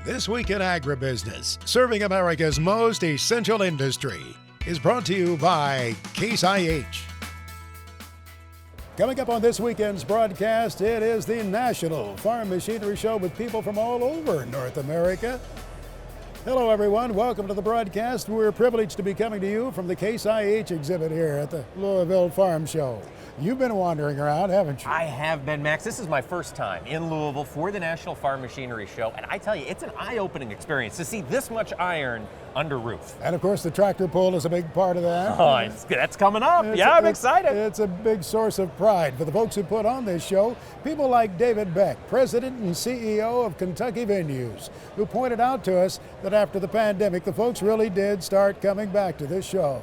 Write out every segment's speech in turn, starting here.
This Week in Agribusiness, serving America's most essential industry, is brought to you by Case IH. Coming up on this weekend's broadcast, it is the National Farm Machinery Show with people from all over North America. Hello everyone, welcome to the broadcast. We're privileged to be coming to you from the Case IH exhibit here at the Louisville Farm Show. You've been wandering around, haven't you? I have been, Max. This is my first time in Louisville for the National Farm Machinery Show, and I tell you, it's an eye-opening experience to see this much iron under roof. And of course, the tractor pull is a big part of that. Oh, that's coming up. I'm excited. It's a big source of pride for the folks who put on this show. People like David Beck, President and CEO of Kentucky Venues, who pointed out to us that after the pandemic, the folks really did start coming back to this show.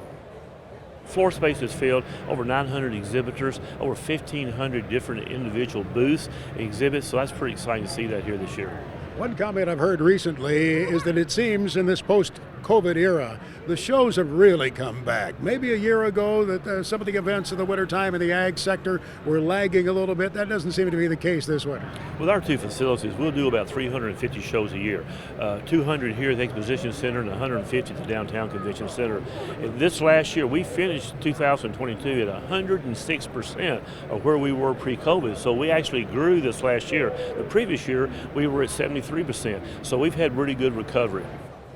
Floor space is filled, over 900 exhibitors, over 1,500 different individual booths, exhibits, so that's pretty exciting to see that here this year. One comment I've heard recently is that it seems in this post-COVID era, the shows have really come back. Maybe a year ago that some of the events in the wintertime in the ag sector were lagging a little bit. That doesn't seem to be the case this winter. With our two facilities, we'll do about 350 shows a year. 200 here at the Exposition Center and 150 at the Downtown Convention Center. And this last year, we finished 2022 at 106% of where we were pre-COVID. So we actually grew this last year. The previous year, we were at 73%. So we've had really good recovery.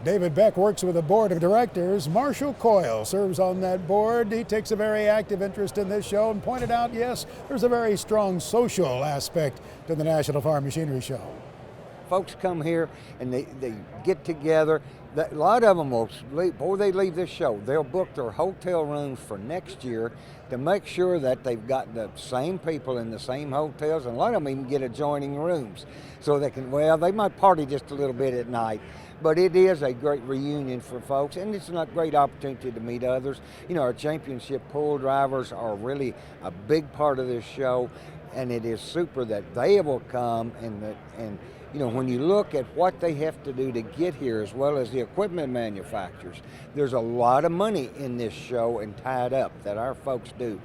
David Beck works with a board of directors. Marshall Coyle serves on that board. He takes a very active interest in this show and pointed out, yes, there's a very strong social aspect to the National Farm Machinery Show. Folks come here and they get together. A lot of them will, before they leave this show, they'll book their hotel rooms for next year to make sure that they've got the same people in the same hotels, and a lot of them even get adjoining rooms. So they can, well, they might party just a little bit at night, but it is a great reunion for folks, and it's a great opportunity to meet others. You know, our championship pull drivers are really a big part of this show, and it is super that they will come and you know, when you look at what they have to do to get here, as well as the equipment manufacturers, there's a lot of money in this show and tied up that our folks do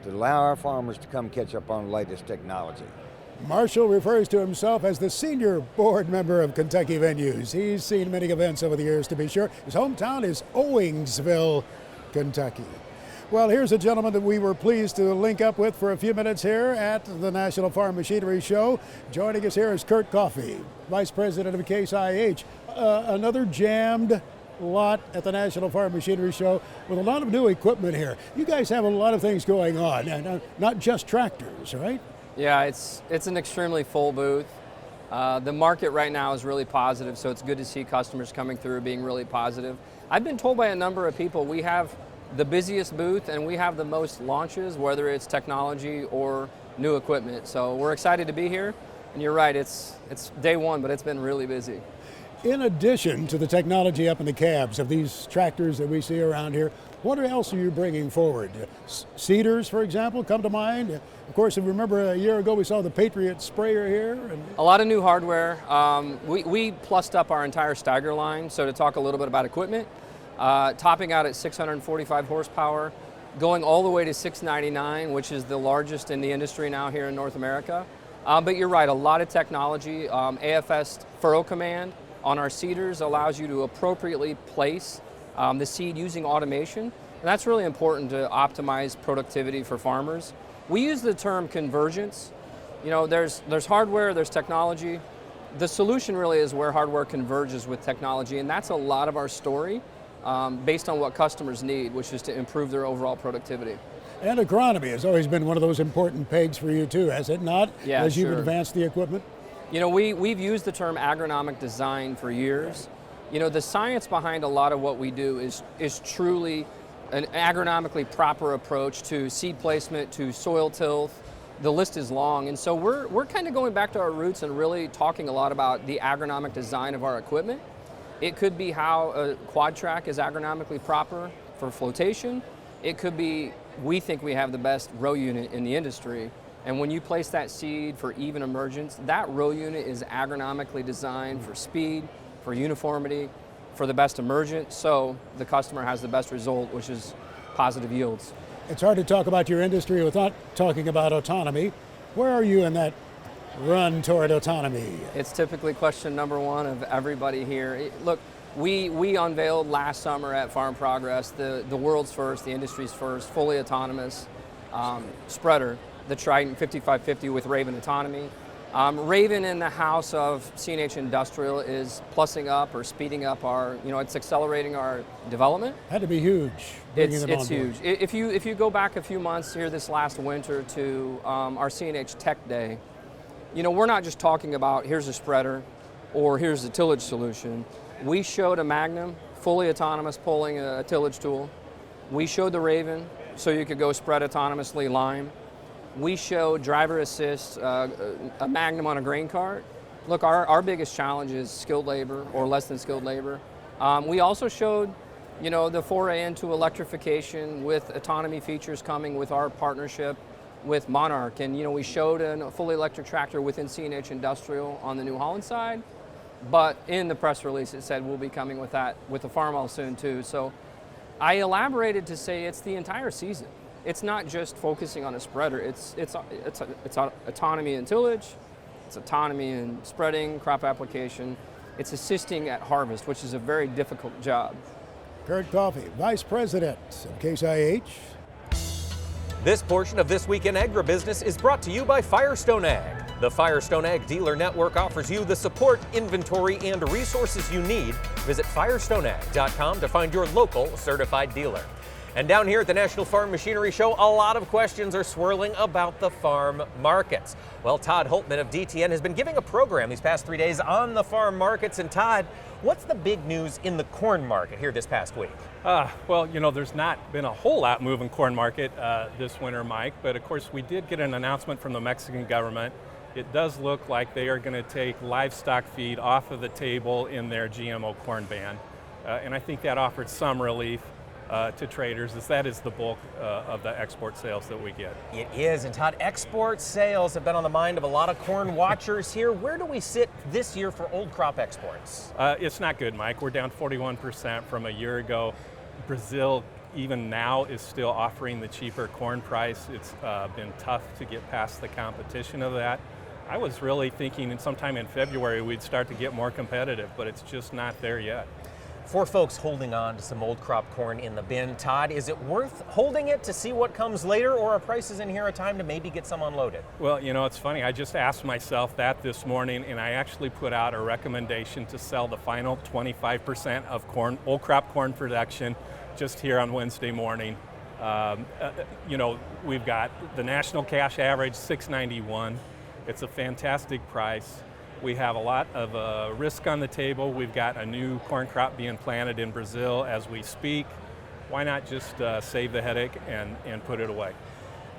to allow our farmers to come catch up on the latest technology. Marshall refers to himself as the senior board member of Kentucky Venues. He's seen many events over the years, to be sure. His hometown is Owingsville, Kentucky. Well, here's a gentleman that we were pleased to link up with for a few minutes here at the National Farm Machinery Show. Joining us here is Kurt Coffey, Vice President of Case IH. Another jammed lot at the National Farm Machinery Show with a lot of new equipment here. You guys have a lot of things going on, and not just tractors, right? Yeah, it's an extremely full booth. The market right now is really positive, so it's good to see customers coming through being really positive. I've been told by a number of people we have the busiest booth and we have the most launches, whether it's technology or new equipment. So we're excited to be here, and you're right, it's day one, but it's been really busy. In addition to the technology up in the cabs of these tractors that we see around here, what else are you bringing forward? Seeders, for example, come to mind. Of course, if you remember a year ago, we saw the Patriot sprayer here. A lot of new hardware. We plussed up our entire Steiger line, so to talk a little bit about equipment, topping out at 645 horsepower, going all the way to 699, which is the largest in the industry now here in North America. But you're right, a lot of technology. AFS furrow command on our seeders allows you to appropriately place the seed using automation. And that's really important to optimize productivity for farmers. We use the term convergence. You know, there's hardware, there's technology. The solution really is where hardware converges with technology, and that's a lot of our story based on what customers need, which is to improve their overall productivity. And agronomy has always been one of those important pegs for you too, has it not? Yeah, as you've sure. advanced the equipment? You know, we've used the term agronomic design for years. You know, the science behind a lot of what we do is truly an agronomically proper approach to seed placement, to soil tilth. The list is long, and so we're kind of going back to our roots and really talking a lot about the agronomic design of our equipment. It could be how a quad track is agronomically proper for flotation. It could be, we think we have the best row unit in the industry. And when you place that seed for even emergence, that row unit is agronomically designed for speed, for uniformity, for the best emergence, so the customer has the best result, which is positive yields. It's hard to talk about your industry without talking about autonomy. Where are you in that run toward autonomy? It's typically question number one of everybody here. Look, we unveiled last summer at Farm Progress the world's first, the industry's first, fully autonomous spreader, the Trident 5550 with Raven autonomy. Raven in the house of CNH Industrial is plussing up or speeding up our, it's accelerating our development. Had to be huge. It's huge. If you go back a few months here this last winter to our CNH Tech Day, we're not just talking about here's a spreader or here's a tillage solution. We showed a Magnum, fully autonomous, pulling a tillage tool. We showed the Raven, so you could go spread autonomously lime. We showed driver assist, a Magnum on a grain cart. Look, our biggest challenge is skilled labor or less than skilled labor. We also showed, the foray into electrification with autonomy features coming with our partnership with Monarch. And, we showed a fully electric tractor within CNH Industrial on the New Holland side. But in the press release, it said we'll be coming with that with the Farmall soon too. So I elaborated to say it's the entire season. It's not just focusing on a spreader. It's autonomy in tillage, it's autonomy in spreading, crop application. It's assisting at harvest, which is a very difficult job. Kurt Coffey, Vice President of Case IH. This portion of This Week in Agribusiness is brought to you by Firestone Ag. The Firestone Ag Dealer Network offers you the support, inventory, and resources you need. Visit firestoneag.com to find your local certified dealer. And down here at the National Farm Machinery Show, a lot of questions are swirling about the farm markets. Well, Todd Holtman of DTN has been giving a program these past 3 days on the farm markets. And Todd, what's the big news in the corn market here this past week? Well, there's not been a whole lot moving corn market this winter, Mike, but of course we did get an announcement from the Mexican government. It does look like they are going to take livestock feed off of the table in their GMO corn ban. And I think that offered some relief to traders, as that is the bulk of the export sales that we get. It is, and Todd, export sales have been on the mind of a lot of corn watchers here. Where do we sit this year for old crop exports? It's not good, Mike. We're down 41% from a year ago. Brazil, even now, is still offering the cheaper corn price. It's been tough to get past the competition of that. I was really thinking sometime in February we'd start to get more competitive, but it's just not there yet. For folks holding on to some old crop corn in the bin, Todd, is it worth holding it to see what comes later, or are prices in here a time to maybe get some unloaded? Well, it's funny. I just asked myself that this morning, and I actually put out a recommendation to sell the final 25% of old crop corn production just here on Wednesday morning. We've got the national cash average, $6.91. It's a fantastic price. We have a lot of risk on the table. We've got a new corn crop being planted in Brazil as we speak. Why not just save the headache and put it away?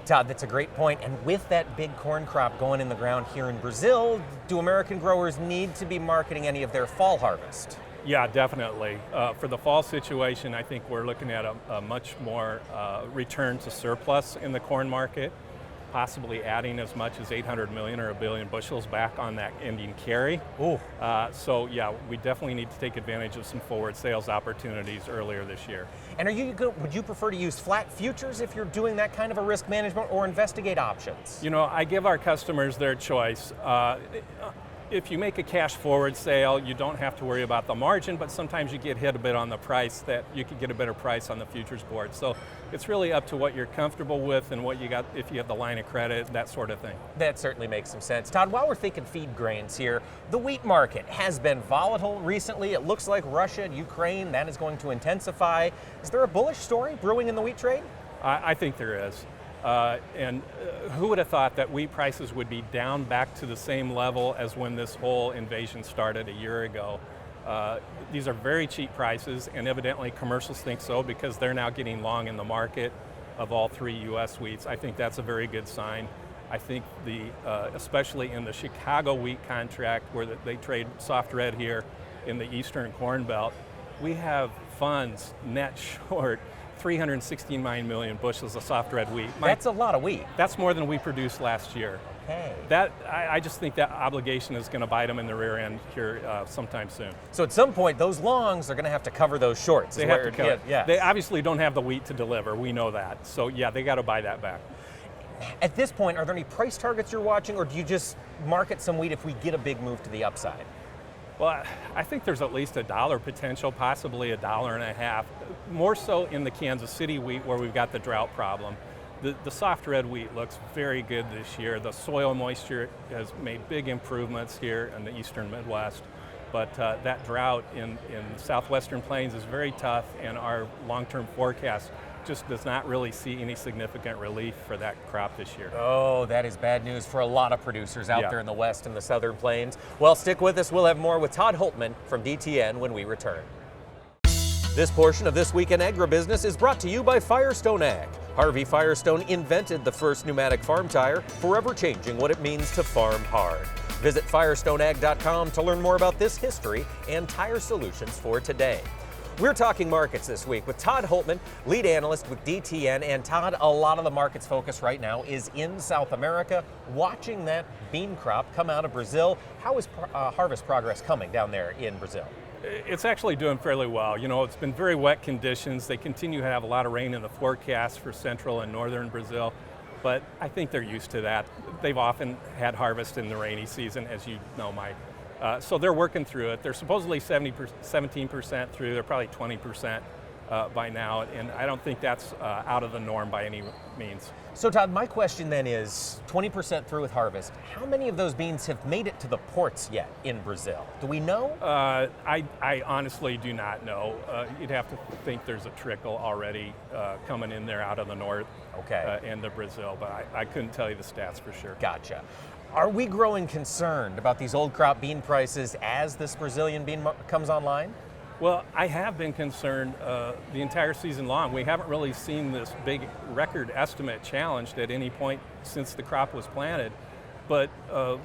Todd, that's a great point. And with that big corn crop going in the ground here in Brazil, do American growers need to be marketing any of their fall harvest? Yeah, definitely. For the fall situation, I think we're looking at a much more return to surplus in the corn market, possibly adding as much as 800 million or a billion bushels back on that ending carry. Ooh. So yeah, we definitely need to take advantage of some forward sales opportunities earlier this year. And would you prefer to use flat futures if you're doing that kind of a risk management, or investigate options? I give our customers their choice. If you make a cash forward sale, you don't have to worry about the margin, but sometimes you get hit a bit on the price that you could get a better price on the futures board. So it's really up to what you're comfortable with and what you got, if you have the line of credit, that sort of thing. That certainly makes some sense. Todd, while we're thinking feed grains here, the wheat market has been volatile recently. It looks like Russia and Ukraine, that is going to intensify. Is there a bullish story brewing in the wheat trade? I think there is. And who would have thought that wheat prices would be down back to the same level as when this whole invasion started a year ago? These are very cheap prices, and evidently commercials think so because they're now getting long in the market of all three U.S. wheats. I think that's a very good sign. I think especially in the Chicago wheat contract where they trade soft red here in the Eastern Corn Belt, we have funds net short 369 million bushels of soft red wheat. That's a lot of wheat. That's more than we produced last year. Hey. I just think that obligation is going to bite them in the rear end here sometime soon. So at some point, those longs are going to have to cover those shorts. They have to cover. Yeah. They obviously don't have the wheat to deliver. We know that. So yeah, they got to buy that back. At this point, are there any price targets you're watching, or do you just market some wheat if we get a big move to the upside? Well, I think there's at least $1 potential, possibly $1.50, more so in the Kansas City wheat where we've got the drought problem. The soft red wheat looks very good this year. The soil moisture has made big improvements here in the eastern Midwest, but that drought in southwestern plains is very tough, and our long-term forecast just does not really see any significant relief for that crop this year. Oh, that is bad news for a lot of producers out Yeah. there in the west and the southern plains. Well, stick with us. We'll have more with Todd Holtman from DTN when we return. This portion of This Week in Agribusiness is brought to you by Firestone Ag. Harvey Firestone invented the first pneumatic farm tire, forever changing what it means to farm hard. Visit firestoneag.com to learn more about this history and tire solutions for today. We're talking markets this week with Todd Holtman, lead analyst with DTN. And Todd, a lot of the market's focus right now is in South America, watching that bean crop come out of Brazil. How is harvest progress coming down there in Brazil? It's actually doing fairly well. You know, it's been very wet conditions. They continue to have a lot of rain in the forecast for central and northern Brazil, but I think they're used to that. They've often had harvest in the rainy season, as you know, Mike. So they're working through it. They're supposedly 17% through. They're probably 20% by now, and I don't think that's out of the norm by any means. So Todd, my question then is, 20% through with harvest, how many of those beans have made it to the ports yet in Brazil? Do we know? I honestly do not know. You'd have to think there's a trickle already coming in there out of the north into Brazil, but I couldn't tell you the stats for sure. Gotcha. Are we growing concerned about these old crop bean prices as this Brazilian bean comes online? Well, I have been concerned the entire season long. We haven't really seen this big record estimate challenged at any point since the crop was planted. But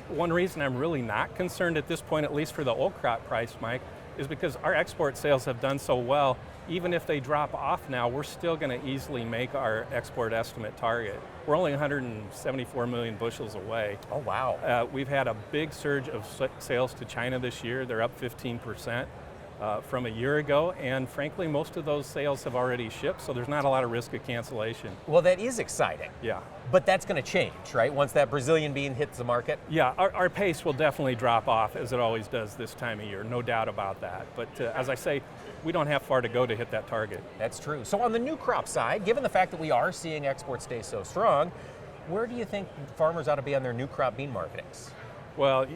one reason I'm really not concerned at this point, at least for the old crop price, Mike, is because our export sales have done so well. Even if they drop off now, we're still going to easily make our export estimate target. We're only 174 million bushels away. Oh, wow. We've had a big surge of sales to China this year. They're up 15%. From a year ago, and frankly, most of those sales have already shipped, so there's not a lot of risk of cancellation. Well, that is exciting. Yeah. But that's going to change, right, once that Brazilian bean hits the market? Yeah, our pace will definitely drop off, as it always does this time of year, no doubt about that. But as I say, we don't have far to go to hit that target. That's true. So on the new crop side, given the fact that we are seeing exports stay so strong, where do you think farmers ought to be on their new crop bean marketings? Well,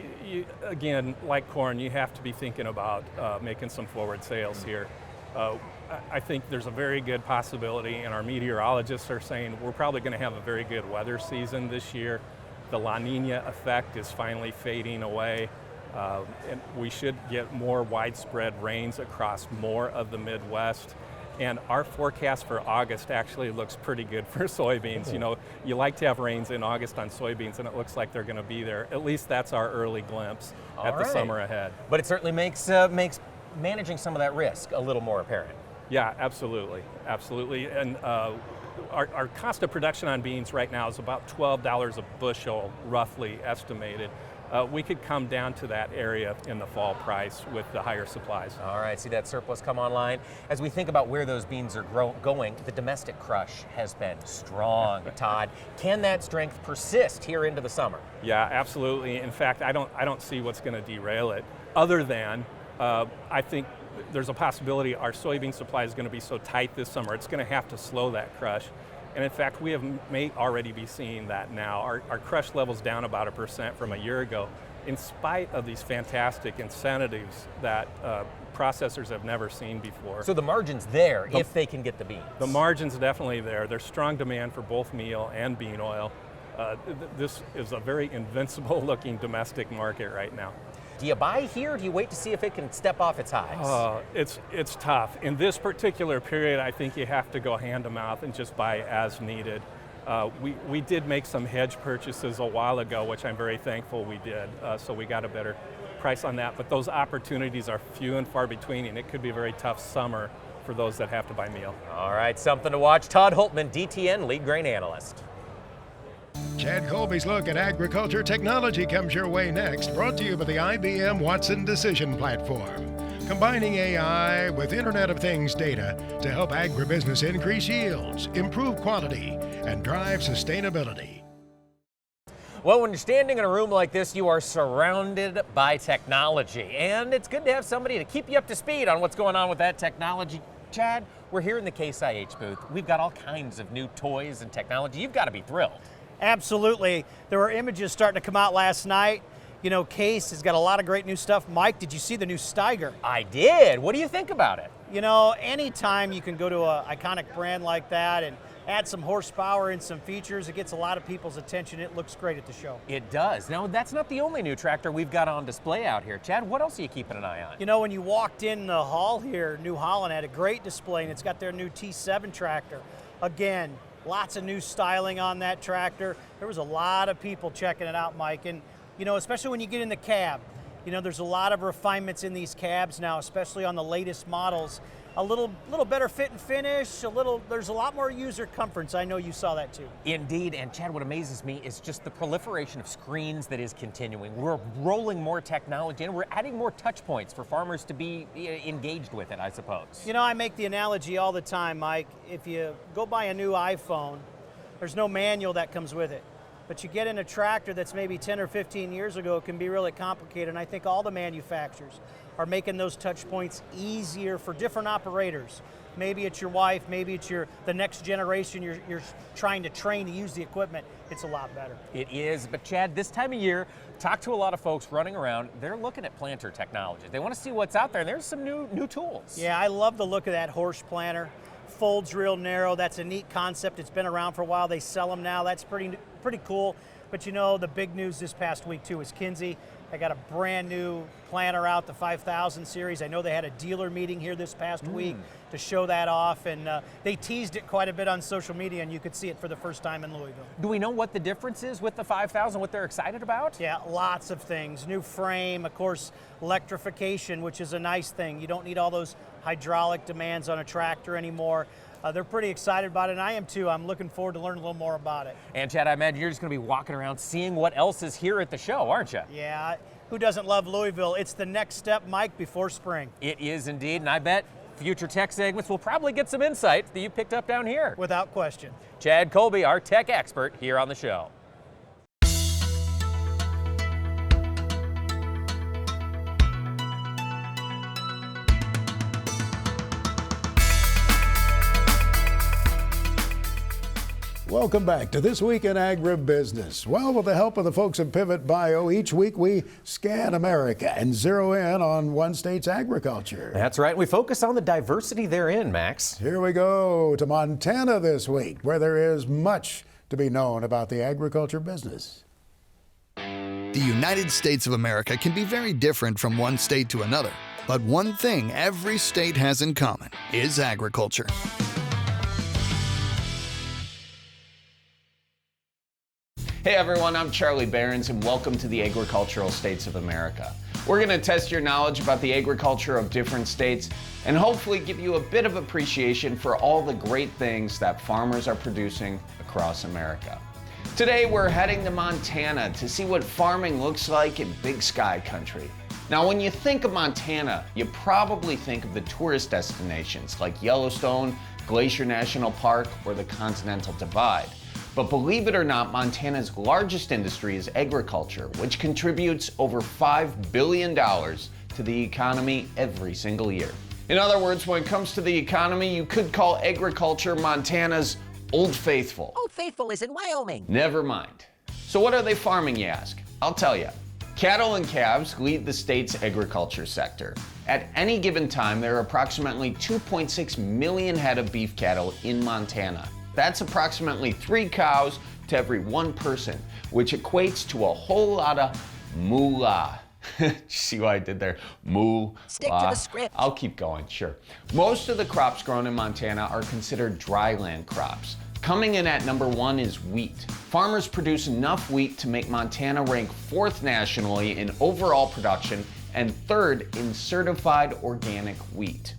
again, like corn, you have to be thinking about making some forward sales here. I think there's a very good possibility, and our meteorologists are saying we're probably going to have a very good weather season this year. The La Nina effect is finally fading away, and we should get more widespread rains across more of the Midwest. And our forecast for August actually looks pretty good for soybeans. You know, you like to have rains in August on soybeans, and it looks like they're going to be there. At least that's our early glimpse at the summer ahead. But it certainly makes managing some of that risk a little more apparent. Yeah, absolutely, absolutely. And our cost of production on beans right now is about $12 a bushel, roughly estimated. We could come down to that area in the fall price with the higher supplies. All right, see that surplus come online. As we think about where those beans are going, the domestic crush has been strong, Todd. Can that strength persist here into the summer? Yeah, absolutely. In fact, I don't see what's going to derail it, other than I think there's a possibility our soybean supply is going to be so tight this summer, it's going to have to slow that crush. And in fact, we may already be seeing that now. Our crush level's down about 1% from a year ago, in spite of these fantastic incentives that processors have never seen before. So the margin's there if they can get the beans. The margin's definitely there. There's strong demand for both meal and bean oil. This is a very invincible looking domestic market right now. Do you buy here, or do you wait to see if it can step off its highs? It's tough. In this particular period, I think you have to go hand to mouth and just buy as needed. We did make some hedge purchases a while ago, which I'm very thankful we did, so we got a better price on that. But those opportunities are few and far between, and it could be a very tough summer for those that have to buy meal. All right, something to watch. Todd Holtman, DTN Lead Grain Analyst. Chad Colby's look at agriculture technology comes your way next, brought to you by the IBM Watson Decision Platform, combining AI with Internet of Things data to help agribusiness increase yields, improve quality, and drive sustainability. Well, when you're standing in a room like this, you are surrounded by technology, and it's good to have somebody to keep you up to speed on what's going on with that technology. Chad, we're here in the Case IH booth. We've got all kinds of new toys and technology. You've got to be thrilled. Absolutely. There were images starting to come out last night. You know, Case has got a lot of great new stuff. Mike, did you see the new Steiger? I did. What do you think about it? You know, anytime you can go to an iconic brand like that and add some horsepower and some features, it gets a lot of people's attention. It looks great at the show. It does. Now, that's not the only new tractor we've got on display out here. Chad, what else are you keeping an eye on? You know, when you walked in the hall here, New Holland had a great display, and it's got their new T7 tractor. Again, lots of new styling on that tractor. There was a lot of people checking it out, Mike. And, you know, especially when you get in the cab, you know, there's a lot of refinements in these cabs now, especially on the latest models. A little better fit and finish, there's a lot more user comforts. I know you saw that too. Indeed, and Chad, what amazes me is just the proliferation of screens that is continuing. We're rolling more technology and we're adding more touch points for farmers to be engaged with it, I suppose. You know, I make the analogy all the time, Mike. If you go buy a new iPhone, there's no manual that comes with it. But you get in a tractor that's maybe 10 or 15 years ago, it can be really complicated, and I think all the manufacturers are making those touch points easier for different operators. Maybe it's your wife, maybe it's the next generation you're trying to train to use the equipment. It's a lot better. It is, but Chad, this time of year, talk to a lot of folks running around, they're looking at planter technology. They want to see what's out there, and there's some new tools. Yeah, I love the look of that horse planter. Folds real narrow. That's a neat concept. It's been around for a while. They sell them now. That's pretty cool. But you know, the big news this past week too is Kinsey. They got a brand new planter out, the 5000 series. I know they had a dealer meeting here this past week to show that off, and they teased it quite a bit on social media, and you could see it for the first time in Louisville. Do we know what the difference is with the 5000, what they're excited about? Yeah, lots of things. New frame, of course, electrification, which is a nice thing. You don't need all those hydraulic demands on a tractor anymore. They're pretty excited about it, and I am too. I'm looking forward to learning a little more about it. And Chad, I imagine you're just going to be walking around seeing what else is here at the show, aren't you? Yeah, who doesn't love Louisville? It's the next step, Mike, before spring. It is indeed, and I bet future tech segments will probably get some insight that you picked up down here. Without question. Chad Colby, our tech expert here on the show. Welcome back to This Week in Agribusiness. Well, with the help of the folks at Pivot Bio, each week we scan America and zero in on one state's agriculture. That's right. We focus on the diversity therein, Max. Here we go to Montana this week, where there is much to be known about the agriculture business. The United States of America can be very different from one state to another, but one thing every state has in common is agriculture. Hey everyone, I'm Charlie Behrens and welcome to the Agricultural States of America. We're going to test your knowledge about the agriculture of different states and hopefully give you a bit of appreciation for all the great things that farmers are producing across America. Today we're heading to Montana to see what farming looks like in Big Sky country. Now when you think of Montana, you probably think of the tourist destinations like Yellowstone, Glacier National Park, or the Continental Divide. But believe it or not, Montana's largest industry is agriculture, which contributes over $5 billion to the economy every single year. In other words, when it comes to the economy, you could call agriculture Montana's Old Faithful. Old Faithful is in Wyoming. Never mind. So what are they farming, you ask? I'll tell you. Cattle and calves lead the state's agriculture sector. At any given time, there are approximately 2.6 million head of beef cattle in Montana. That's approximately 3 cows to every 1 person, which equates to a whole lot of moolah. See what I did there? Moolah. Stick to the script. I'll keep going, sure. Most of the crops grown in Montana are considered dryland crops. Coming in at number 1 is wheat. Farmers produce enough wheat to make Montana rank 4th nationally in overall production and 3rd in certified organic wheat.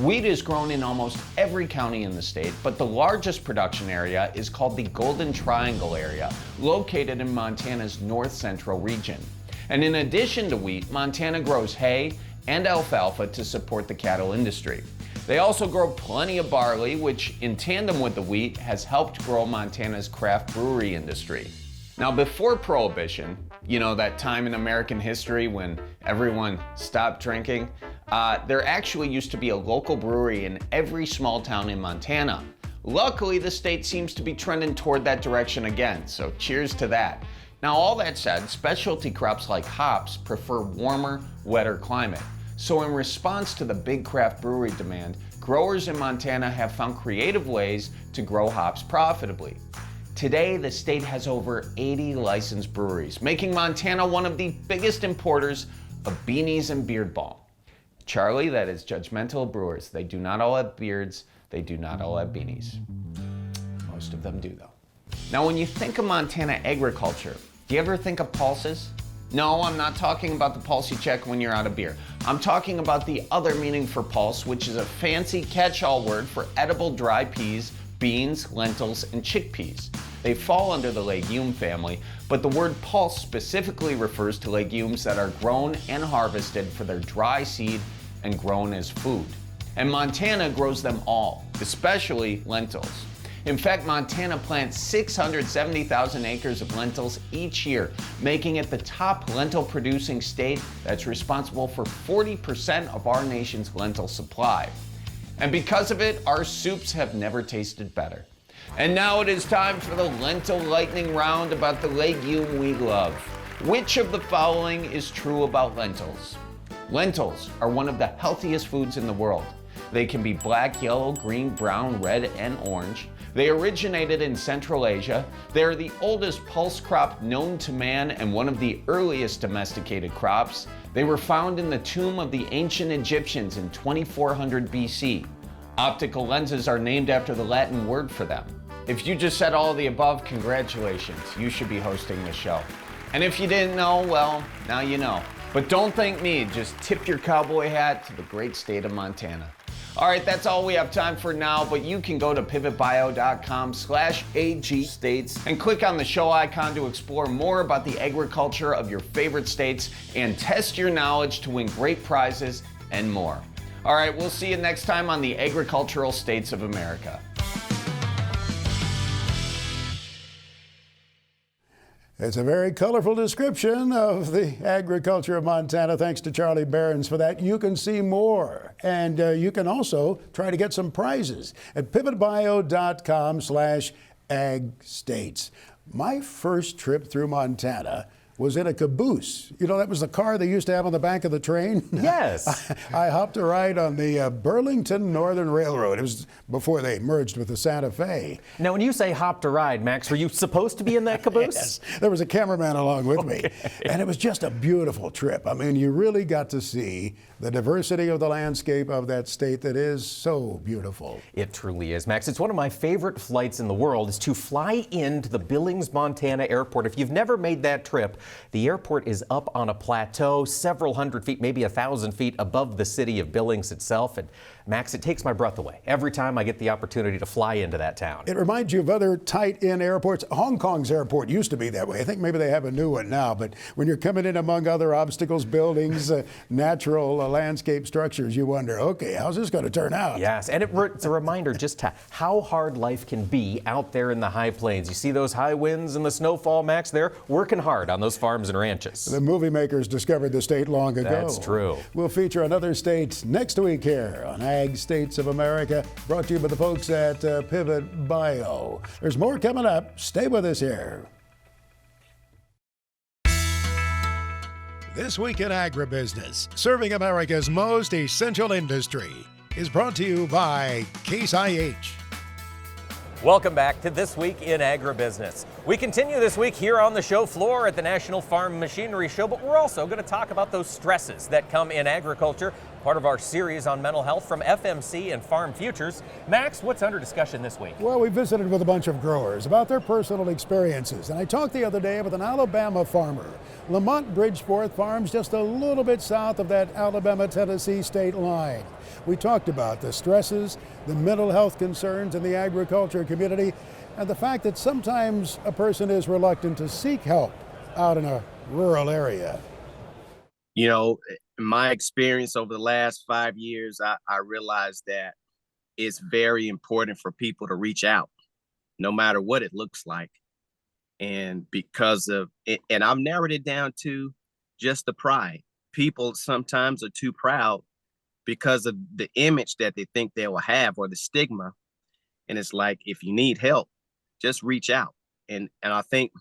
Wheat is grown in almost every county in the state, but the largest production area is called the Golden Triangle area, located in Montana's north central region. And in addition to wheat, Montana grows hay and alfalfa to support the cattle industry. They also grow plenty of barley, which in tandem with the wheat has helped grow Montana's craft brewery industry. Now, before Prohibition, you know, that time in American history when everyone stopped drinking, there actually used to be a local brewery in every small town in Montana. Luckily, the state seems to be trending toward that direction again, so cheers to that. Now, all that said, specialty crops like hops prefer warmer, wetter climate. So in response to the big craft brewery demand, growers in Montana have found creative ways to grow hops profitably. Today, the state has over 80 licensed breweries, making Montana one of the biggest importers of beanies and beard balm. Charlie, that is judgmental of brewers. They do not all have beards. They do not all have beanies. Most of them do, though. Now, when you think of Montana agriculture, do you ever think of pulses? No, I'm not talking about the pulse you check when you're out of beer. I'm talking about the other meaning for pulse, which is a fancy catch-all word for edible dry peas, beans, lentils, and chickpeas. They fall under the legume family, but the word pulse specifically refers to legumes that are grown and harvested for their dry seed and grown as food. And Montana grows them all, especially lentils. In fact, Montana plants 670,000 acres of lentils each year, making it the top lentil-producing state that's responsible for 40% of our nation's lentil supply. And because of it, our soups have never tasted better. And now it is time for the lentil lightning round about the legume we love. Which of the following is true about lentils? Lentils are one of the healthiest foods in the world. They can be black, yellow, green, brown, red, and orange. They originated in Central Asia. They are the oldest pulse crop known to man and one of the earliest domesticated crops. They were found in the tomb of the ancient Egyptians in 2400 BC. Optical lenses are named after the Latin word for them. If you just said all of the above, congratulations. You should be hosting the show. And if you didn't know, well, now you know. But don't thank me, just tip your cowboy hat to the great state of Montana. All right, that's all we have time for now, but you can go to pivotbio.com/AG states and click on the show icon to explore more about the agriculture of your favorite states and test your knowledge to win great prizes and more. All right, we'll see you next time on the Agricultural States of America. It's a very colorful description of the agriculture of Montana. Thanks to Charlie Behrens for that. You can see more, and you can also try to get some prizes at pivotbio.com/agstates. My first trip through Montana was in a caboose. You know, that was the car they used to have on the back of the train? Yes. I hopped a ride on the Burlington Northern Railroad. It was before they merged with the Santa Fe. Now, when you say hopped a ride, Max, were you supposed to be in that caboose? Yes. There was a cameraman along with me. And it was just a beautiful trip. I mean, you really got to see the diversity of the landscape of that state that is so beautiful. It truly is, Max. It's one of my favorite flights in the world is to fly into the Billings, Montana airport. If you've never made that trip, the airport is up on a plateau, several hundred feet, maybe 1,000 feet above the city of Billings itself. And Max, it takes my breath away every time I get the opportunity to fly into that town. It reminds you of other tight-in airports. Hong Kong's airport used to be that way. I think maybe they have a new one now. But when you're coming in among other obstacles, buildings, natural landscape structures, you wonder, okay, how's this going to turn out? Yes, and it's a reminder just to how hard life can be out there in the high plains. You see those high winds and the snowfall, Max? They're working hard on those farms and ranches. The movie makers discovered the state long ago. That's true. We'll feature another state next week here on Ag States of America, brought to you by the folks at Pivot Bio. There's more coming up. Stay with us here. This Week in Agribusiness, serving America's most essential industry, is brought to you by Case IH. Welcome back to This Week in Agribusiness. We continue this week here on the show floor at the National Farm Machinery Show, but we're also going to talk about those stresses that come in agriculture, part of our series on mental health from FMC and Farm Futures. Max, what's under discussion this week? Well, we visited with a bunch of growers about their personal experiences, and I talked the other day with an Alabama farmer. Lamont Bridgeforth farms just a little bit south of that Alabama-Tennessee state line. We talked about the stresses, the mental health concerns in the agriculture community, and the fact that sometimes a person is reluctant to seek help out in a rural area. You know, in my experience over the last 5 years, I realized that it's very important for people to reach out, no matter what it looks like. And because of it, and I've narrowed it down to just the pride. People sometimes are too proud because of the image that they think they will have or the stigma. And it's like, if you need help, just reach out. And I think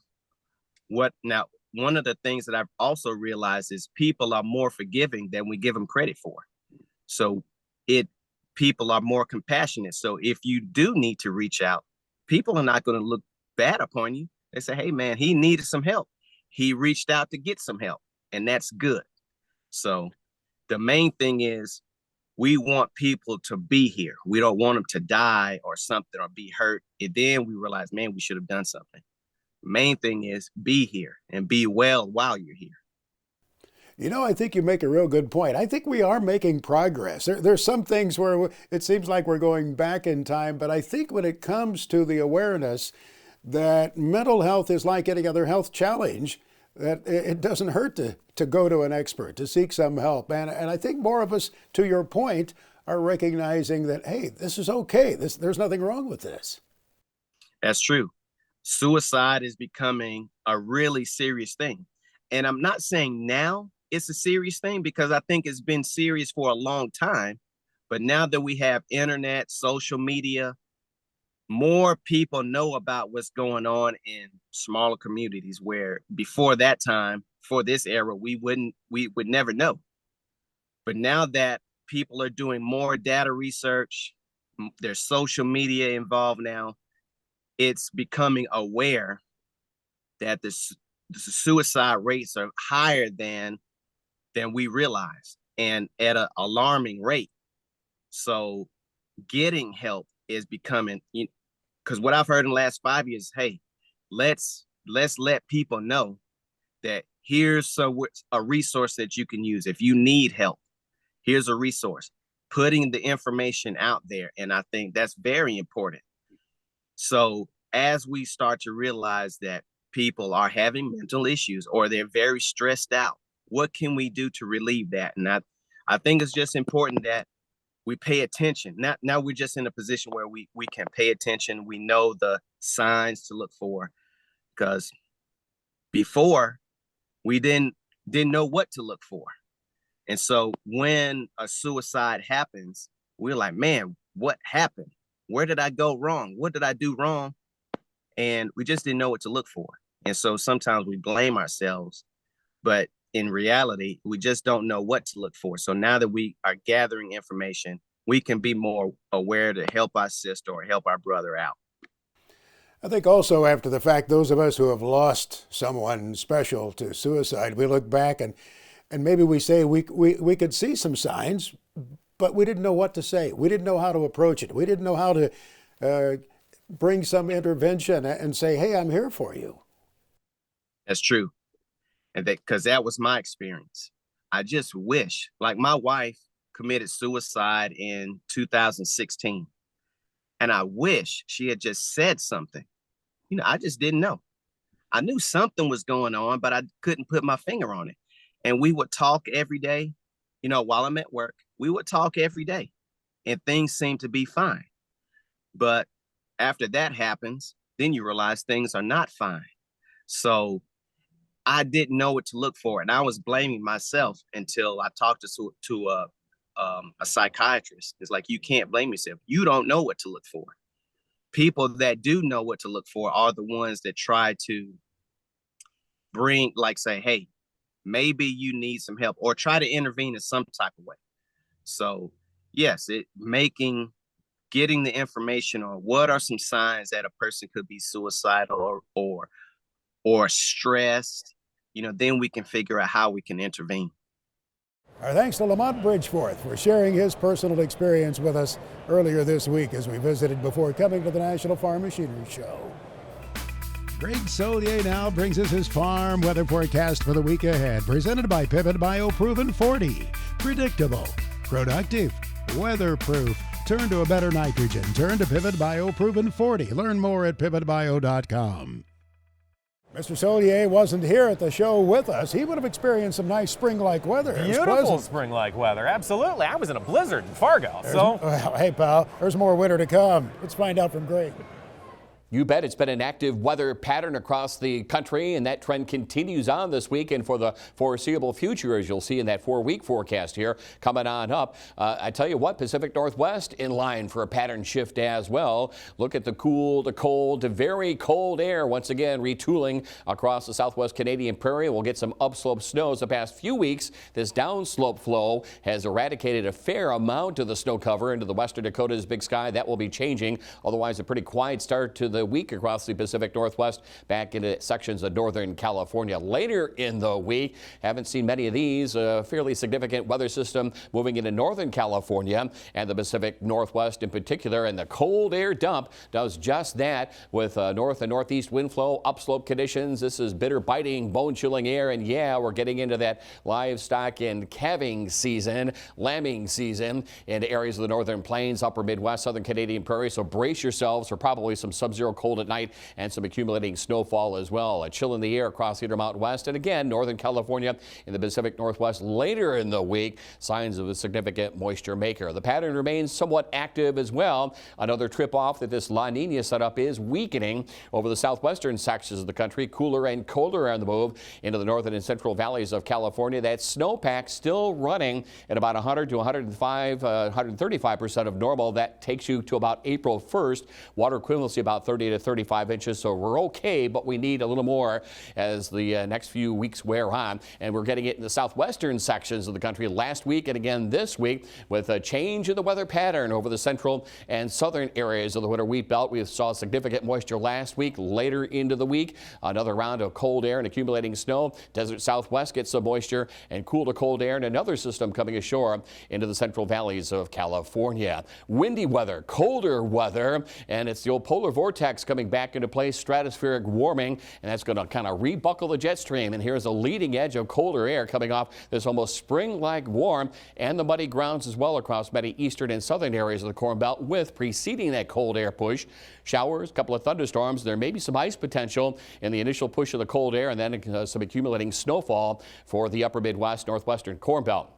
one of the things that I've also realized is people are more forgiving than we give them credit for. So people are more compassionate. So if you do need to reach out, people are not going to look bad upon you. They say, hey man, he needed some help. He reached out to get some help, and that's good. So the main thing is we want people to be here. We don't want them to die or something or be hurt. And then we realize, man, we should have done something. Main thing is be here and be well while you're here. You know, I think you make a real good point. I think we are making progress. There's some things where it seems like we're going back in time, but I think when it comes to the awareness that mental health is like any other health challenge, that it doesn't hurt to go to an expert, to seek some help. And I think more of us, to your point, are recognizing that, hey, this is okay. There's nothing wrong with this. That's true. Suicide is becoming a really serious thing. And I'm not saying now it's a serious thing, because I think it's been serious for a long time. But now that we have internet, social media, more people know about what's going on in smaller communities, where before that time, for this era, we would never know. But now that people are doing more data research, there's social media involved now, it's becoming aware that the suicide rates are higher than we realize, and at an alarming rate. So getting help is becoming, because what I've heard in the last 5 years, hey, let's let people know that here's a resource that you can use. If you need help, here's a resource. Putting the information out there. And I think that's very important. So as we start to realize that people are having mental issues or they're very stressed out, what can we do to relieve that? And I think it's just important that we pay attention. Now we're just in a position where we can pay attention. We know the signs to look for, because before we didn't know what to look for. And so when a suicide happens, we're like, man, what happened? Where did I go wrong? What did I do wrong? And we just didn't know what to look for. And so sometimes we blame ourselves, but in reality, we just don't know what to look for. So now that we are gathering information, we can be more aware to help our sister or help our brother out. I think also, after the fact, those of us who have lost someone special to suicide, we look back and maybe we say we could see some signs, but we didn't know what to say. We didn't know how to approach it. We didn't know how to bring some intervention and say, hey, I'm here for you. That's true. And because that was my experience. I just wish, like my wife committed suicide in 2016. And I wish she had just said something. I just didn't know. I knew something was going on, but I couldn't put my finger on it. And we would talk every day, while I'm at work, we would talk every day and things seemed to be fine. But after that happens, then you realize things are not fine. So I didn't know what to look for, and I was blaming myself until I talked to a psychiatrist. It's like, you can't blame yourself. You don't know what to look for. People that do know what to look for are the ones that try to say, hey, maybe you need some help, or try to intervene in some type of way. So yes, getting the information on what are some signs that a person could be suicidal or stressed, then we can figure out how we can intervene. Our thanks to Lamont Bridgeforth for sharing his personal experience with us earlier this week as we visited before coming to the National Farm Machinery Show. Greg Solier now brings us his farm weather forecast for the week ahead, presented by Pivot Bio Proven 40. Predictable, productive, weatherproof. Turn to a better nitrogen. Turn to Pivot Bio Proven 40. Learn more at pivotbio.com. Mr. Solier wasn't here at the show with us. He would have experienced some nice spring-like weather. Beautiful spring-like weather, absolutely. I was in a blizzard in Fargo, Well, hey, pal, there's more winter to come. Let's find out from Greg. You bet. It's been an active weather pattern across the country, and that trend continues on this week and for the foreseeable future, as you'll see in that 4-week forecast here coming on up. I tell you what, Pacific Northwest in line for a pattern shift as well. Look at the cool to cold to very cold air once again retooling across the southwest Canadian prairie. We'll get some upslope snows the past few weeks. This downslope flow has eradicated a fair amount of the snow cover into the western Dakotas, Big Sky. That will be changing. Otherwise, a pretty quiet start to the week across the Pacific Northwest back into sections of northern California. Later in the week, haven't seen many of these. A fairly significant weather system moving into northern California and the Pacific Northwest in particular, and the cold air dump does just that with north and northeast wind flow, upslope conditions. This is bitter, biting, bone-chilling air, and yeah, we're getting into that livestock and calving season, lambing season in areas of the northern plains, upper Midwest, southern Canadian prairie, so brace yourselves for probably some sub-zero cold at night and some accumulating snowfall as well. A chill in the air across the Intermountain West and again northern California in the Pacific Northwest later in the week. Signs of a significant moisture maker. The pattern remains somewhat active as well. Another trip off that this La Nina setup is weakening over the southwestern sections of the country. Cooler and colder on the move into the northern and central valleys of California. That snowpack still running at about 100 to 135% of normal. That takes you to about April 1st. Water equivalency about 30 to 35 inches, so we're okay, but we need a little more as the next few weeks wear on. And we're getting it in the southwestern sections of the country last week and again this week with a change in the weather pattern over the central and southern areas of the winter wheat belt. We saw significant moisture last week. Later into the week, another round of cold air and accumulating snow. Desert Southwest gets some moisture and cool to cold air, and another system coming ashore into the central valleys of California. Windy weather, colder weather, and it's the old polar vortex coming back into place, stratospheric warming, and that's going to kind of rebuckle the jet stream. And here's a leading edge of colder air coming off this almost spring-like warm and the muddy grounds as well across many eastern and southern areas of the Corn Belt, with preceding that cold air push, showers, a couple of thunderstorms. There may be some ice potential in the initial push of the cold air, and then some accumulating snowfall for the upper Midwest, northwestern Corn Belt.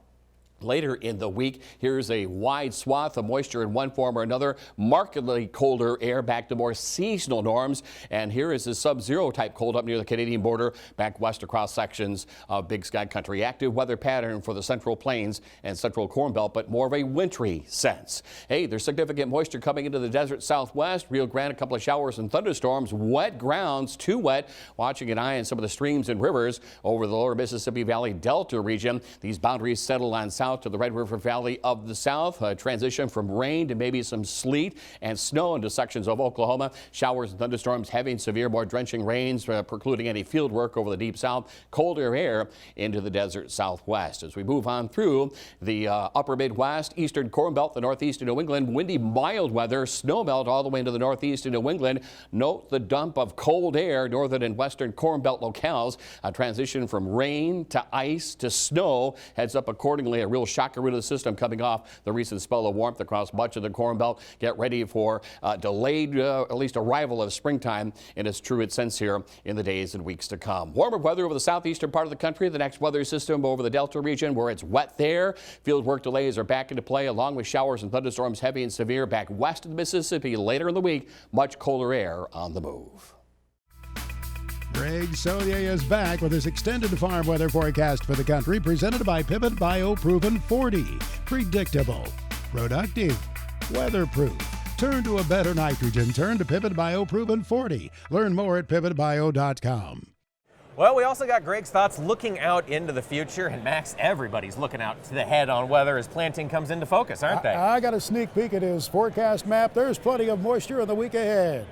Later in the week, here's a wide swath of moisture in one form or another, markedly colder air back to more seasonal norms. And here is a sub-zero type cold up near the Canadian border, back west across sections of Big Sky country. Active weather pattern for the central plains and central Corn Belt, but more of a wintry sense. Hey, there's significant moisture coming into the desert southwest. Rio Grande, a couple of showers and thunderstorms. Wet grounds, too wet. Watching an eye on some of the streams and rivers over the lower Mississippi Valley Delta region. These boundaries settle on south to the Red River Valley of the south. A transition from rain to maybe some sleet and snow into sections of Oklahoma. Showers and thunderstorms, heavy and severe, more drenching rains precluding any field work over the deep south. Colder air into the desert southwest. As we move on through the upper Midwest, eastern Corn Belt, the northeast and New England, windy, mild weather, snow melt all the way into the northeast and New England. Note the dump of cold air, northern and western Corn Belt locales. A transition from rain to ice to snow heads up accordingly. A real shocker into the system coming off the recent spell of warmth across much of the Corn Belt. Get ready for delayed, at least arrival of springtime in its truest sense here in the days and weeks to come. Warmer weather over the southeastern part of the country. The next weather system over the Delta region where it's wet there. Field work delays are back into play along with showers and thunderstorms heavy and severe back west of the Mississippi later in the week. Much colder air on the move. Greg Solier is back with his extended farm weather forecast for the country, presented by Pivot BioProven 40. Predictable, productive, weatherproof. Turn to a better nitrogen. Turn to Pivot BioProven 40. Learn more at pivotbio.com. Well, we also got Greg's thoughts looking out into the future, and Max, everybody's looking out to the head on weather as planting comes into focus, aren't they? I got a sneak peek at his forecast map. There's plenty of moisture in the week ahead.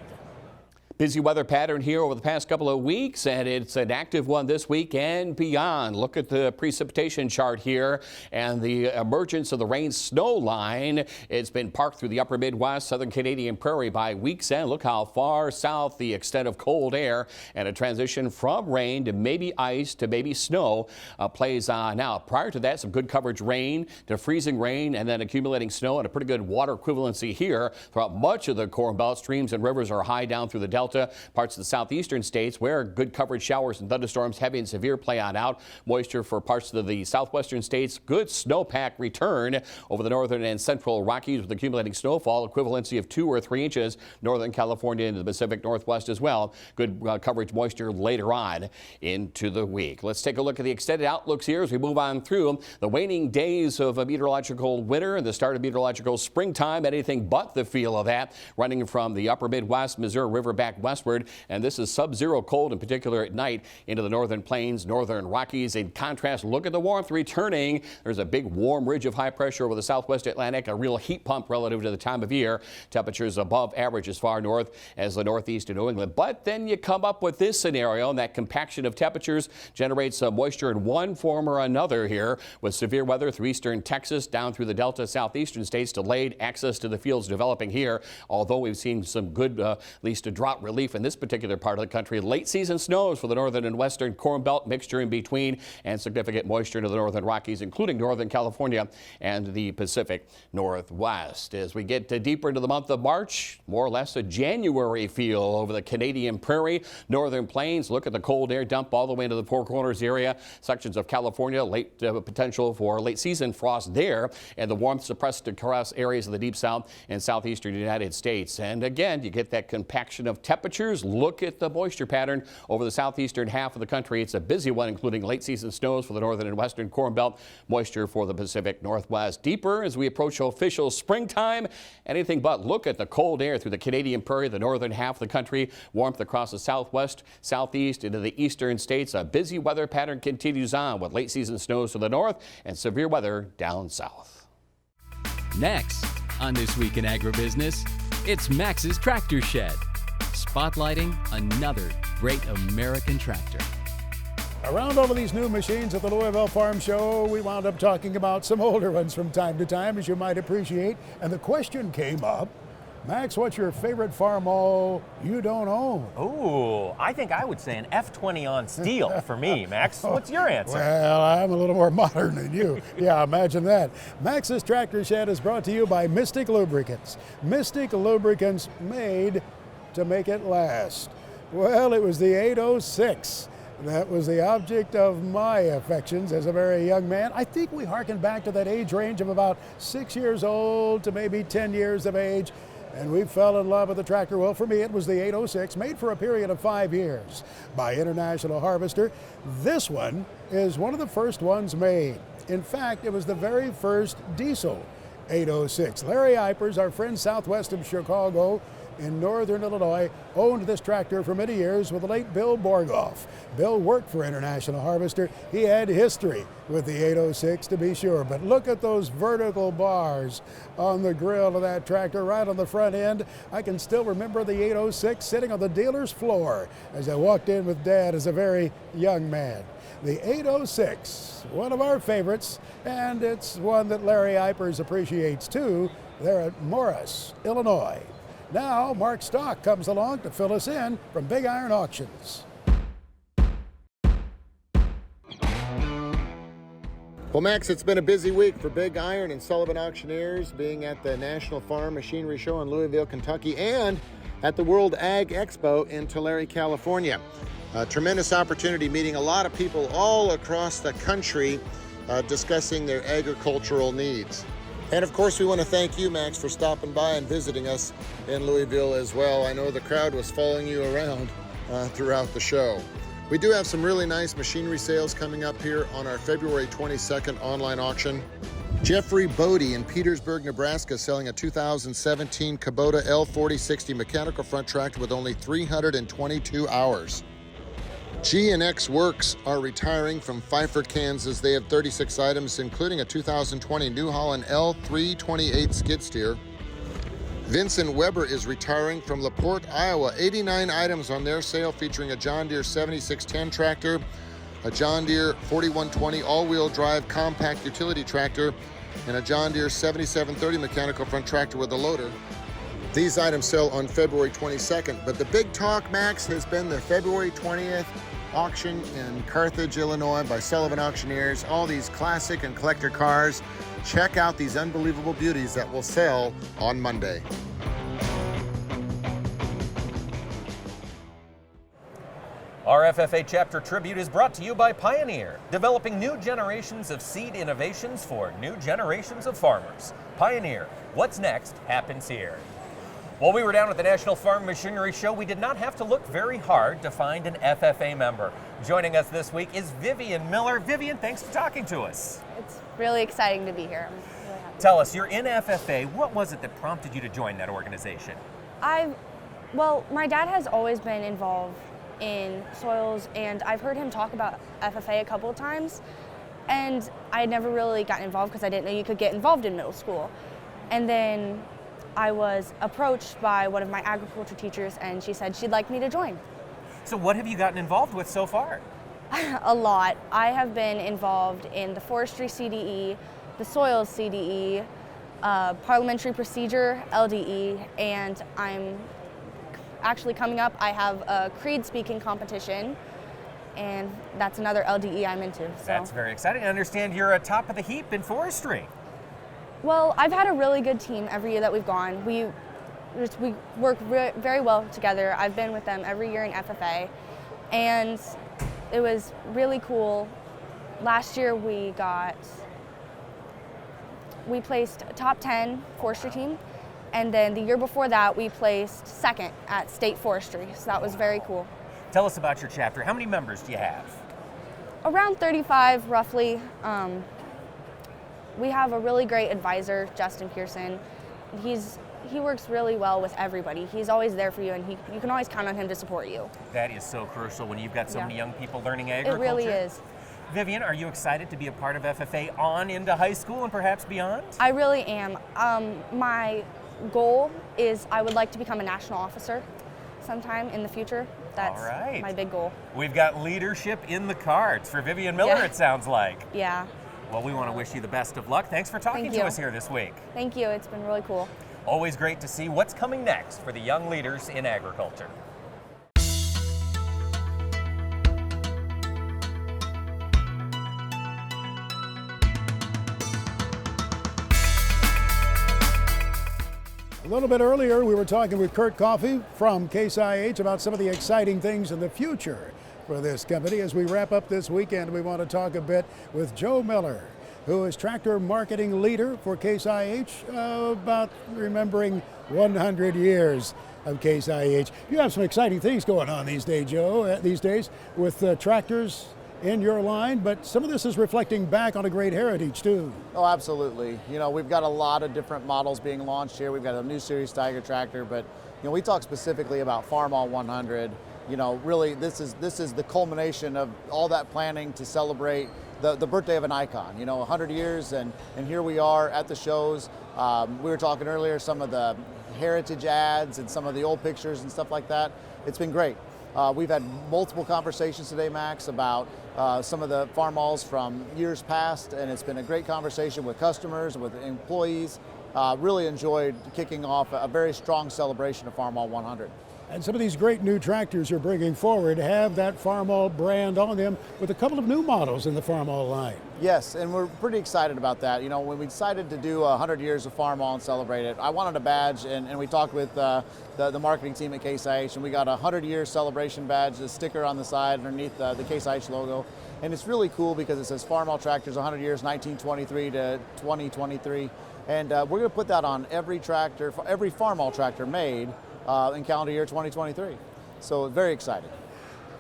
Busy weather pattern here over the past couple of weeks, and it's an active one this week and beyond. Look at the precipitation chart here and the emergence of the rain-snow line. It's been parked through the upper Midwest, southern Canadian prairie by week's end. Look how far south the extent of cold air and a transition from rain to maybe ice to maybe snow plays on. Now, prior to that, some good coverage rain to freezing rain and then accumulating snow and a pretty good water equivalency here throughout much of the Corn Belt. Streams and rivers are high down through the Delta Delta, parts of the southeastern states where good coverage showers and thunderstorms, heavy and severe play on out. Moisture for parts of the southwestern states. Good snowpack return over the northern and central Rockies with accumulating snowfall equivalency of 2 or 3 inches. Northern California into the Pacific Northwest as well. Good coverage moisture later on into the week. Let's take a look at the extended outlooks here as we move on through the waning days of a meteorological winter and the start of meteorological springtime. Anything but the feel of that running from the upper Midwest, Missouri River back westward. And this is sub-zero cold in particular at night into the northern plains, northern Rockies. In contrast, look at the warmth returning. There's a big warm ridge of high pressure over the southwest Atlantic, a real heat pump relative to the time of year. Temperatures above average as far north as the northeast of New England. But then you come up with this scenario, and that compaction of temperatures generates some moisture in one form or another here, with severe weather through eastern Texas down through the Delta southeastern states. Delayed access to the fields developing here, although we've seen some good, at least a drought relief in this particular part of the country. Late season snows for the northern and western Corn Belt, mixture in between, and significant moisture into the northern Rockies, including northern California and the Pacific Northwest. As we get deeper into the month of March, more or less a January feel over the Canadian prairie, northern plains. Look at the cold air dump all the way into the Four Corners area, sections of California, late potential for late season frost there, and the warmth suppressed across areas of the deep south and southeastern United States. And again, you get that compaction of temperatures. Look at the moisture pattern over the southeastern half of the country. It's a busy one, including late season snows for the northern and western Corn Belt, moisture for the Pacific Northwest. Deeper as we approach official springtime, anything but. Look at the cold air through the Canadian prairie, the northern half of the country, warmth across the southwest, southeast into the eastern states. A busy weather pattern continues on with late season snows to the north and severe weather down south. Next on This Week in Agribusiness, it's Max's Tractor Shed, spotlighting another great American tractor. Around all of these new machines at the Louisville Farm Show, we wound up talking about some older ones from time to time, as you might appreciate. And the question came up, Max, what's your favorite farm you don't own? Ooh, I think I would say an F20 on steel for me, Max. What's your answer? Well, I'm a little more modern than you. Yeah, imagine that. Max's Tractor Shed is brought to you by Mystic Lubricants. Mystic Lubricants made to make it last. Well, it was the 806. That was the object of my affections as a very young man. I think we harken back to that age range of about 6 years old to maybe 10 years of age. And we fell in love with the tractor. Well, for me, it was the 806, made for a period of 5 years by International Harvester. This one is one of the first ones made. In fact, it was the very first diesel 806. Larry Eipers, our friend southwest of Chicago in northern Illinois, owned this tractor for many years with the late Bill Borgoff. Bill worked for International Harvester. He had history with the 806 to be sure, but look at those vertical bars on the grill of that tractor right on the front end. I can still remember the 806 sitting on the dealer's floor as I walked in with Dad as a very young man. The 806, one of our favorites, and it's one that Larry Eipers appreciates too. They're at Morris, Illinois. Now, Mark Stock comes along to fill us in from Big Iron Auctions. Well, Max, it's been a busy week for Big Iron and Sullivan Auctioneers, being at the National Farm Machinery Show in Louisville, Kentucky, and at the World Ag Expo in Tulare, California. A tremendous opportunity, meeting a lot of people all across the country discussing their agricultural needs. And of course, we want to thank you, Max, for stopping by and visiting us in Louisville as well. I know the crowd was following you around throughout the show. We do have some really nice machinery sales coming up here on our February 22nd online auction. Jeffrey Bodie in Petersburg, Nebraska, selling a 2017 Kubota L4060 mechanical front tractor with only 322 hours. G&X Works are retiring from Pfeiffer, Kansas. They have 36 items, including a 2020 New Holland L328 skid steer. Vincent Weber is retiring from LaPorte, Iowa. 89 items on their sale, featuring a John Deere 7610 tractor, a John Deere 4120 all-wheel drive compact utility tractor, and a John Deere 7730 mechanical front tractor with a loader. These items sell on February 22nd, but the big talk, Max, has been the February 20th auction in Carthage, Illinois by Sullivan Auctioneers. All these classic and collector cars. Check out these unbelievable beauties that will sell on Monday. Our FFA chapter tribute is brought to you by Pioneer, developing new generations of seed innovations for new generations of farmers. Pioneer, what's next happens here. While we were down at the National Farm Machinery Show, we did not have to look very hard to find an FFA member. Joining us this week is Vivian Miller. Vivian, thanks for talking to us. It's really exciting to be here. I'm really happy. Tell us, you're in FFA. What was it that prompted you to join that organization? Well, my dad has always been involved in soils, and I've heard him talk about FFA a couple of times, and I had never really gotten involved because I didn't know you could get involved in middle school. And then I was approached by one of my agriculture teachers, and she said she'd like me to join. So what have you gotten involved with so far? A lot. I have been involved in the forestry CDE, the soils CDE, parliamentary procedure LDE, and I'm actually coming up, I have a creed speaking competition, and that's another LDE I'm into. So. That's very exciting. I understand you're at top of the heap in forestry. Well, I've had a really good team every year that we've gone. We work very well together. I've been with them every year in FFA, and it was really cool. Last year we placed top 10 forestry team, and then the year before that we placed second at state forestry, so that was very cool. Tell us about your chapter. How many members do you have? Around 35 roughly. We have a really great advisor, Justin Pearson. He works really well with everybody. He's always there for you, and you can always count on him to support you. That is so crucial when you've got so many young people learning agriculture. It really is. Vivian, are you excited to be a part of FFA on into high school and perhaps beyond? I really am. My goal is I would like to become a national officer sometime in the future. That's my big goal. We've got leadership in the cards for Vivian Miller, it sounds like. Yeah. Well, we want to wish you the best of luck. Thanks for talking to us here this week. Thank you. It's been really cool. Always great to see what's coming next for the young leaders in agriculture. A little bit earlier, we were talking with Kurt Coffey from Case IH about some of the exciting things in the future for this company. As we wrap up this weekend, we want to talk a bit with Joe Miller, who is tractor marketing leader for Case IH, about remembering 100 years of Case IH. You have some exciting things going on these days, Joe, with tractors in your line, but some of this is reflecting back on a great heritage too. Oh, absolutely. You know, we've got a lot of different models being launched here. We've got a new series Tiger tractor, but you know, we talk specifically about Farmall 100. You know, really, this is the culmination of all that planning to celebrate the birthday of an icon. You know, 100 years, and here we are at the shows. We were talking earlier, some of the heritage ads and some of the old pictures and stuff like that. It's been great. We've had multiple conversations today, Max, about some of the Farmalls from years past, and it's been a great conversation with customers, with employees. Really enjoyed kicking off a very strong celebration of Farmall 100. And some of these great new tractors you're bringing forward have that Farmall brand on them, with a couple of new models in the Farmall line. Yes, and we're pretty excited about that. You know, when we decided to do 100 years of Farmall and celebrate it, I wanted a badge, and we talked with the marketing team at Case IH, and we got a 100-year celebration badge, the sticker on the side underneath the Case IH logo. And it's really cool because it says Farmall Tractors 100 years, 1923 to 2023. And we're going to put that on every tractor, every Farmall tractor made in calendar year 2023. So very excited.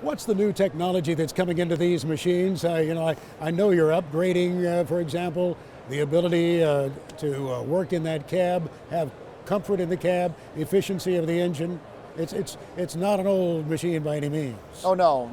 What's the new technology that's coming into these machines? You know, I know you're upgrading, for example, the ability to work in that cab, have comfort in the cab, efficiency of the engine. It's not an old machine by any means. Oh no.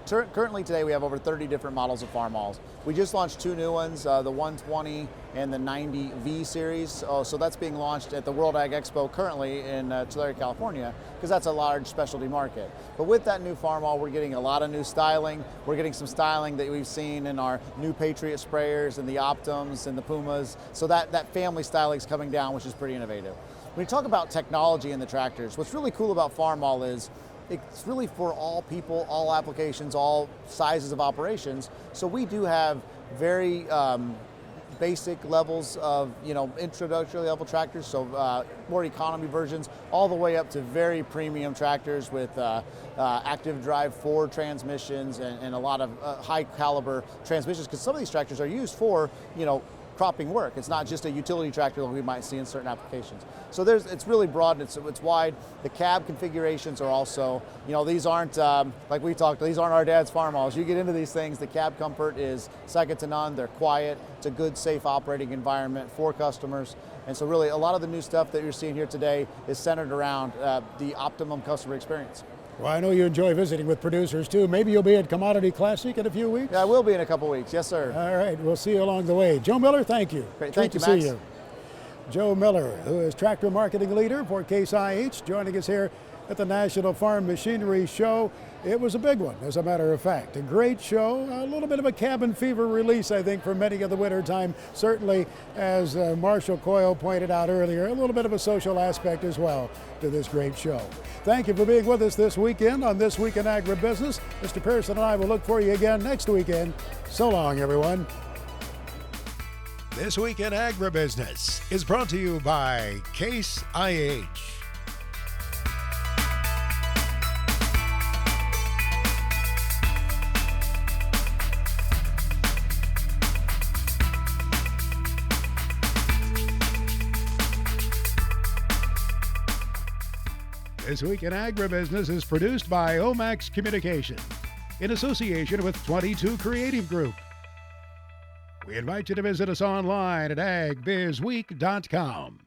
Currently today we have over 30 different models of Farmalls. We just launched two new ones, the 120 and the 90V series. So that's being launched at the World Ag Expo currently in Tulare, California, because that's a large specialty market. But with that new Farmall, we're getting a lot of new styling. We're getting some styling that we've seen in our new Patriot sprayers and the Optums and the Pumas. So that family styling is coming down, which is pretty innovative. When you talk about technology in the tractors, what's really cool about Farmall is it's really for all people, all applications, all sizes of operations. So we do have very basic levels of, introductory level tractors, so more economy versions, all the way up to very premium tractors with active drive 4 transmissions and a lot of high caliber transmissions, because some of these tractors are used for, cropping work. It's not just a utility tractor that we might see in certain applications. So it's really broad and it's wide. The cab configurations are also, these aren't, like we talked, these aren't our dad's farmhouse. You get into these things, the cab comfort is second to none. They're quiet. It's a good, safe operating environment for customers. And so really a lot of the new stuff that you're seeing here today is centered around the optimum customer experience. Well, I know you enjoy visiting with producers too. Maybe you'll be at Commodity Classic in a few weeks? Yeah, I will be in a couple weeks. Yes, sir. All right, we'll see you along the way. Joe Miller, thank you. Great, thank you, Max. See you. Joe Miller, who is Tractor Marketing Leader for Case IH, joining us here at the National Farm Machinery Show. It was a big one, as a matter of fact. A great show, a little bit of a cabin fever release, I think, for many of the winter time. Certainly, as Marshall Coyle pointed out earlier, a little bit of a social aspect as well to this great show. Thank you for being with us this weekend on This Week in Agribusiness. Mr. Pearson and I will look for you again next weekend. So long, everyone. This Week in Agribusiness is brought to you by Case IH. This Week in Agribusiness is produced by Omax Communications in association with 22 Creative Group. We invite you to visit us online at agbizweek.com.